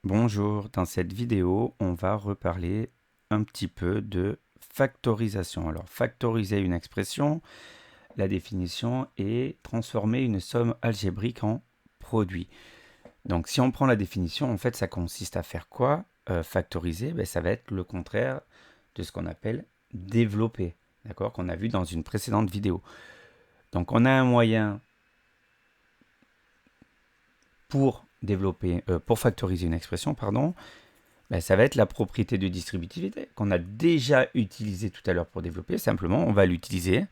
Bonjour, dans cette vidéo, on va reparler un petit peu de factorisation. Alors, factoriser une expression, la définition est transformer une somme algébrique en produit. Donc, si on prend la définition, en fait, ça consiste à faire quoi? Factoriser, ça va être le contraire de ce qu'on appelle développer, d'accord, qu'on a vu dans une précédente vidéo. Donc, on a un moyen pour développer, pour factoriser une expression, pardon. Ça va être la propriété de distributivité qu'on a déjà utilisée tout à l'heure pour développer. Simplement, on va l'utiliser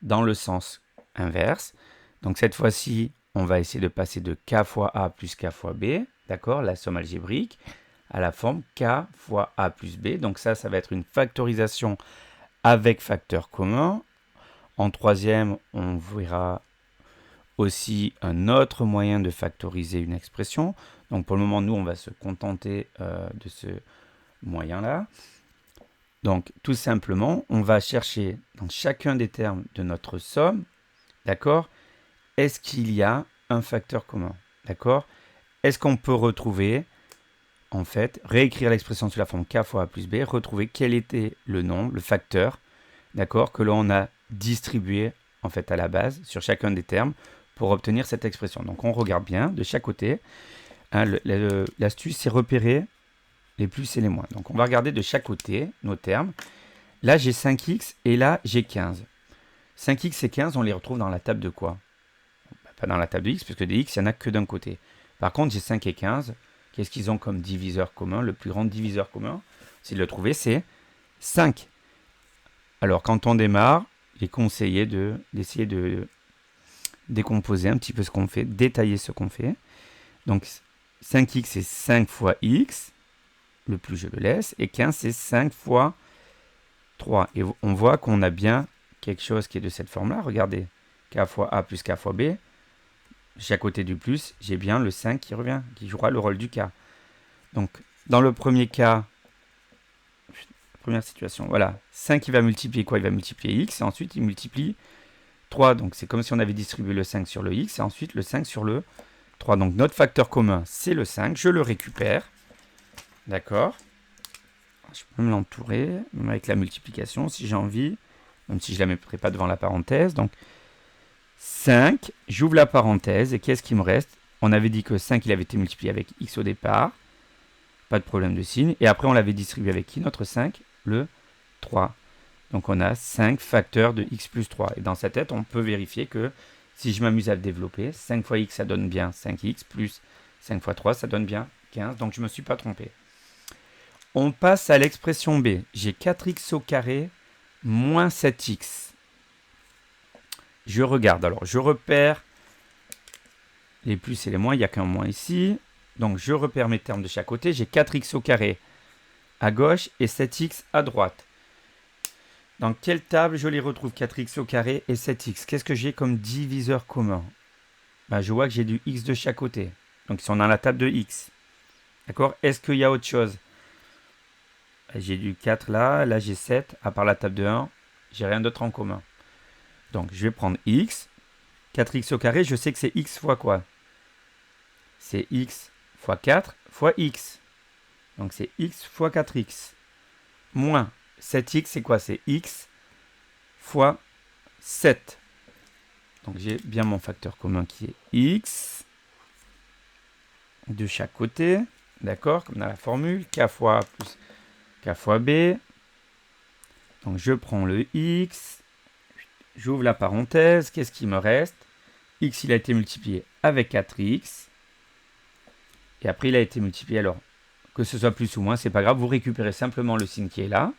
dans le sens inverse. Donc cette fois-ci, on va essayer de passer de k fois a plus k fois b, d'accord, la somme algébrique, à la forme k fois a plus b. Donc ça va être une factorisation avec facteur commun. En troisième, on verra aussi un autre moyen de factoriser une expression. Donc pour le moment, nous, on va se contenter de ce moyen-là. Donc tout simplement, on va chercher dans chacun des termes de notre somme, d'accord, est-ce qu'il y a un facteur commun, d'accord? Est-ce qu'on peut retrouver, en fait, réécrire l'expression sous la forme k fois a plus b, retrouver quel était le nombre, le facteur, d'accord, que l'on a distribué en fait à la base sur chacun des termes pour obtenir cette expression. Donc on regarde bien de chaque côté. Hein, l'astuce, c'est repérer les plus et les moins. Donc on va regarder de chaque côté nos termes. Là, j'ai 5x et là, j'ai 15. 5x et 15, on les retrouve dans la table de quoi? Pas dans la table de x, parce que des x, il n'y en a que d'un côté. Par contre, j'ai 5 et 15. Qu'est-ce qu'ils ont comme diviseur commun? Le plus grand diviseur commun, c'est de le trouver, c'est 5. Alors, quand on démarre, il est conseillé d'essayer de décomposer un petit peu ce qu'on fait, détailler ce qu'on fait. Donc, 5x, c'est 5 fois x. Le plus, je le laisse. Et 15, c'est 5 fois 3. Et on voit qu'on a bien quelque chose qui est de cette forme-là. Regardez, k fois a plus k fois b. Chaque côté du plus, j'ai bien le 5 qui revient, qui jouera le rôle du k. Donc, dans le premier cas, première situation, voilà, 5 il va multiplier quoi? Il va multiplier x, et ensuite il multiplie 3. Donc, c'est comme si on avait distribué le 5 sur le x, et ensuite le 5 sur le 3. Donc, notre facteur commun, c'est le 5. Je le récupère. D'accord? Je peux me l'entourer, même avec la multiplication, si j'ai envie, même si je ne la mettrai pas devant la parenthèse. Donc, 5, j'ouvre la parenthèse, et qu'est-ce qui me reste? On avait dit que 5, il avait été multiplié avec x au départ, pas de problème de signe. Et après, on l'avait distribué avec qui, notre 5? Le 3. Donc, on a 5 facteurs de x plus 3. Et dans sa tête, on peut vérifier que si je m'amuse à le développer, 5 fois x, ça donne bien 5x, plus 5 fois 3, ça donne bien 15. Donc, je ne me suis pas trompé. On passe à l'expression b. J'ai 4x au carré moins 7x. Je regarde. Alors, je repère les plus et les moins. Il n'y a qu'un moins ici. Donc, je repère mes termes de chaque côté. J'ai 4x au carré à gauche et 7x à droite. Dans quelle table je les retrouve, 4x au carré et 7x? Qu'est-ce que j'ai comme diviseur commun? Je vois que j'ai du x de chaque côté. Donc, ils sont dans la table de x. D'accord? Est-ce qu'il y a autre chose? J'ai du 4 là. Là, j'ai 7. À part la table de 1, j'ai rien d'autre en commun. Donc, je vais prendre x. 4x au carré, je sais que c'est x fois quoi? C'est x fois 4 fois x. Donc, c'est x fois 4x. Moins 7x, c'est quoi? C'est x fois 7. Donc, j'ai bien mon facteur commun qui est x de chaque côté. D'accord? Comme dans la formule. K fois A plus K fois B. Donc, je prends le x. J'ouvre la parenthèse. Qu'est-ce qui me reste? X, il a été multiplié avec 4x. Et après, il a été multiplié. Alors, que ce soit plus ou moins, c'est pas grave. Vous récupérez simplement le signe qui est là.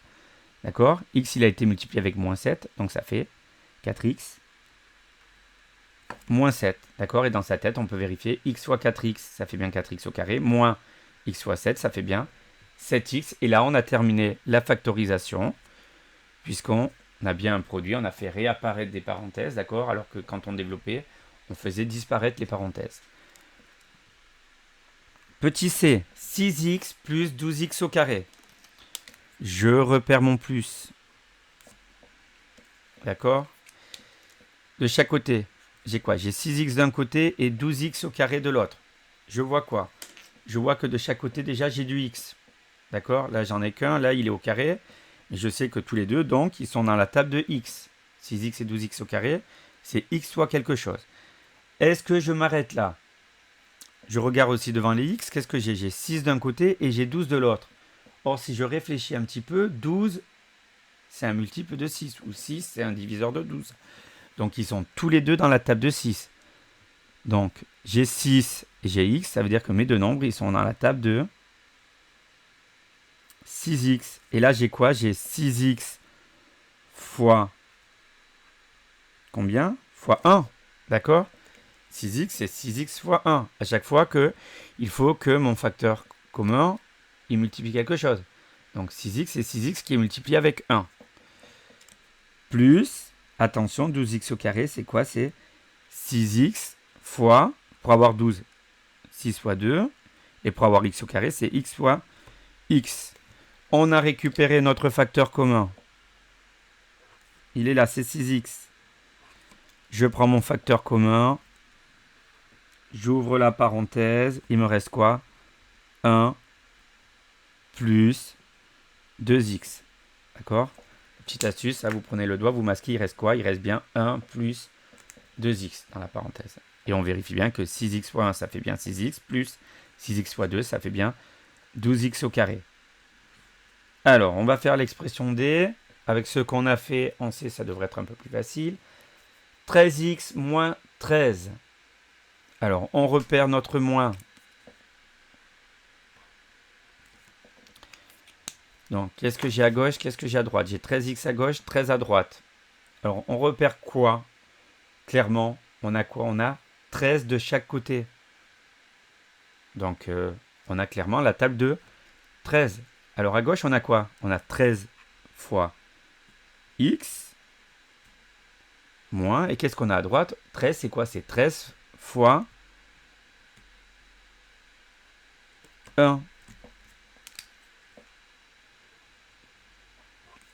D'accord? X, il a été multiplié avec moins 7. Donc, ça fait 4x moins 7. D'accord? Et dans sa tête, on peut vérifier x fois 4x, ça fait bien 4x au carré. Moins x fois 7, ça fait bien 7x. Et là, on a terminé la factorisation. Puisqu'on a bien un produit. On a fait réapparaître des parenthèses. D'accord? Alors que quand on développait, on faisait disparaître les parenthèses. Petit c, 6x plus 12x au carré. Je repère mon plus. D'accord? De chaque côté, j'ai quoi? J'ai 6x d'un côté et 12x au carré de l'autre. Je vois quoi? je vois que de chaque côté, déjà, j'ai du x. D'accord? Là, j'en ai qu'un. Là, il est au carré. Et je sais que tous les deux, donc, ils sont dans la table de x. 6x et 12x au carré, c'est x fois quelque chose. Est-ce que je m'arrête là? Je regarde aussi devant les x. Qu'est-ce que j'ai? J'ai 6 d'un côté et j'ai 12 de l'autre. Or, si je réfléchis un petit peu, 12, c'est un multiple de 6. Ou 6, c'est un diviseur de 12. Donc, ils sont tous les deux dans la table de 6. Donc, j'ai 6 et j'ai x. Ça veut dire que mes deux nombres, ils sont dans la table de 6x. Et là, j'ai quoi? J'ai 6x fois combien? Fois 1. D'accord? 6x, c'est 6x fois 1. À chaque fois que il faut que mon facteur commun, il multiplie quelque chose. Donc 6x, c'est 6x qui est multiplié avec 1. Plus, attention, 12x au carré, c'est quoi? C'est 6x fois, pour avoir 12, 6 fois 2. Et pour avoir x au carré, c'est x fois x. On a récupéré notre facteur commun. Il est là, c'est 6x. Je prends mon facteur commun. J'ouvre la parenthèse. Il me reste quoi? 1 plus 2x. D'accord? Petite astuce, ça, vous prenez le doigt, vous masquez, il reste quoi? Il reste bien 1 plus 2x dans la parenthèse. Et on vérifie bien que 6x fois 1, ça fait bien 6x, plus 6x fois 2, ça fait bien 12x au carré. Alors, on va faire l'expression D. Avec ce qu'on a fait en C, ça devrait être un peu plus facile. 13x moins 13. Alors, on repère notre moins. Donc, qu'est-ce que j'ai à gauche? Qu'est-ce que j'ai à droite? J'ai 13x à gauche, 13 à droite. Alors, on repère quoi? Clairement, on a quoi? On a 13 de chaque côté. Donc, on a clairement la table de 13. Alors, à gauche, on a quoi? On a 13 fois x moins. Et qu'est-ce qu'on a à droite? 13, c'est quoi? C'est 13 fois 1.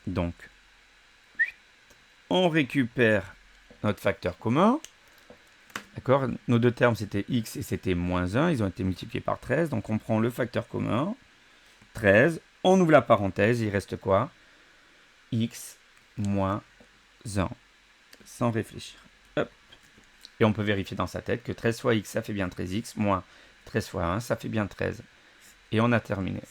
Donc, on récupère notre facteur commun. D'accord? Nos deux termes, c'était x et c'était moins 1. Ils ont été multipliés par 13. Donc, on prend le facteur commun, 13. On ouvre la parenthèse. Il reste quoi? X moins 1. Sans réfléchir. Hop. Et on peut vérifier dans sa tête que 13 fois x, ça fait bien 13x, moins 13 fois 1, ça fait bien 13. Et on a terminé.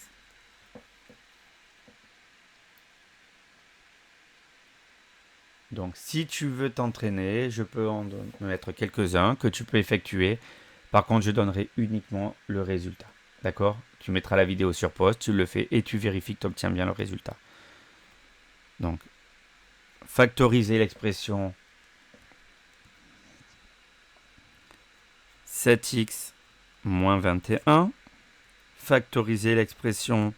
Donc, si tu veux t'entraîner, je peux en mettre quelques-uns que tu peux effectuer. Par contre, je donnerai uniquement le résultat. D'accord? Tu mettras la vidéo sur pause, tu le fais et tu vérifies que tu obtiens bien le résultat. Donc, factoriser l'expression 7x moins 21. Factoriser l'expression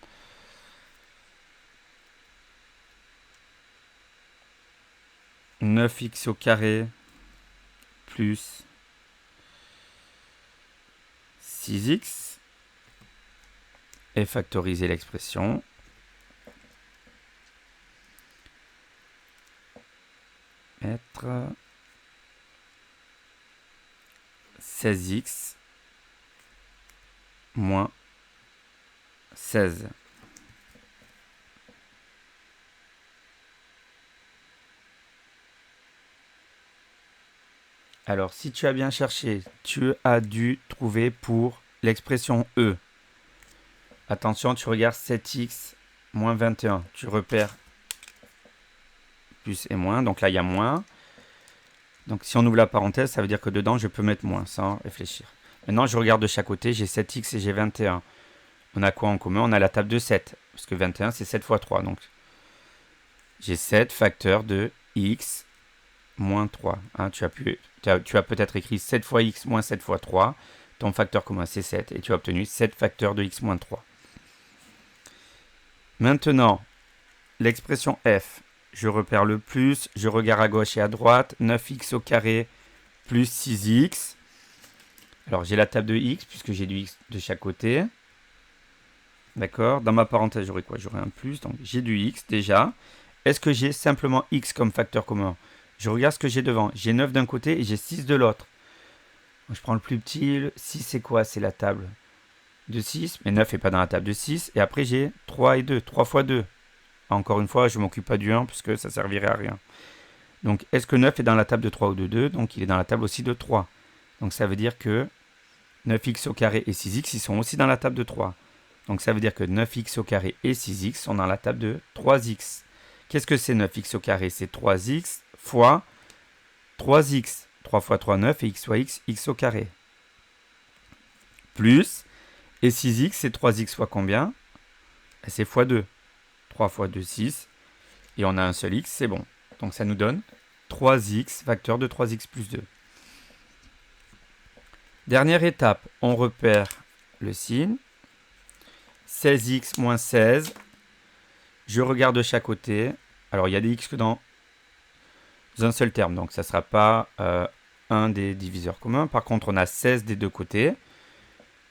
9x au carré plus 6x. Et factoriser l'expression 16x moins 16. Alors, si tu as bien cherché, tu as dû trouver pour l'expression E. Attention, tu regardes 7x moins 21. Tu repères plus et moins. Donc là, il y a moins. Donc si on ouvre la parenthèse, ça veut dire que dedans, je peux mettre moins sans réfléchir. Maintenant, je regarde de chaque côté. J'ai 7x et j'ai 21. On a quoi en commun? On a la table de 7. Parce que 21, c'est 7 fois 3. Donc, j'ai 7 facteurs de x moins 3. Hein, tu as peut-être écrit 7 fois x moins 7 fois 3. Ton facteur commun, c'est 7. Et tu as obtenu 7 facteurs de x moins 3. Maintenant, l'expression f. Je repère le plus. Je regarde à gauche et à droite. 9x au carré plus 6x. Alors, j'ai la table de x, puisque j'ai du x de chaque côté. D'accord? Dans ma parenthèse, j'aurai quoi? J'aurai un plus. Donc, j'ai du x déjà. Est-ce que j'ai simplement x comme facteur commun? Je regarde ce que j'ai devant. J'ai 9 d'un côté et j'ai 6 de l'autre. Je prends le plus petit. 6, c'est quoi? C'est la table de 6, mais 9 n'est pas dans la table de 6. Et après, j'ai 3 et 2, 3 fois 2. Encore une fois, je ne m'occupe pas du 1 puisque ça ne servirait à rien. Donc, est-ce que 9 est dans la table de 3 ou de 2? Donc, il est dans la table aussi de 3. Donc, ça veut dire que 9x au carré et 6x, ils sont aussi dans la table de 3. Donc, ça veut dire que 9x au carré et 6x sont dans la table de 3x. Qu'est-ce que c'est 9x au carré? C'est 3x fois 3x. 3 fois 3, 9 et x fois x, x au carré. Plus, et 6x, c'est 3x fois combien? C'est fois 2. 3 fois 2, 6. Et on a un seul x, c'est bon. Donc ça nous donne 3x, facteur de 3x plus 2. Dernière étape, on repère le signe. 16x moins 16. Je regarde de chaque côté. Alors il y a des x que dans un seul terme, donc ça ne sera pas un des diviseurs communs. Par contre, on a 16 des deux côtés.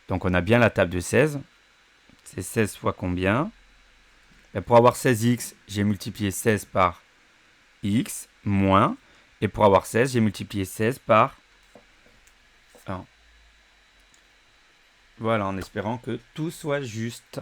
Donc on a bien la table de 16. C'est 16 fois combien? Et pour avoir 16x, j'ai multiplié 16 par x, moins. Et pour avoir 16, j'ai multiplié 16 par 1. Voilà, en espérant que tout soit juste.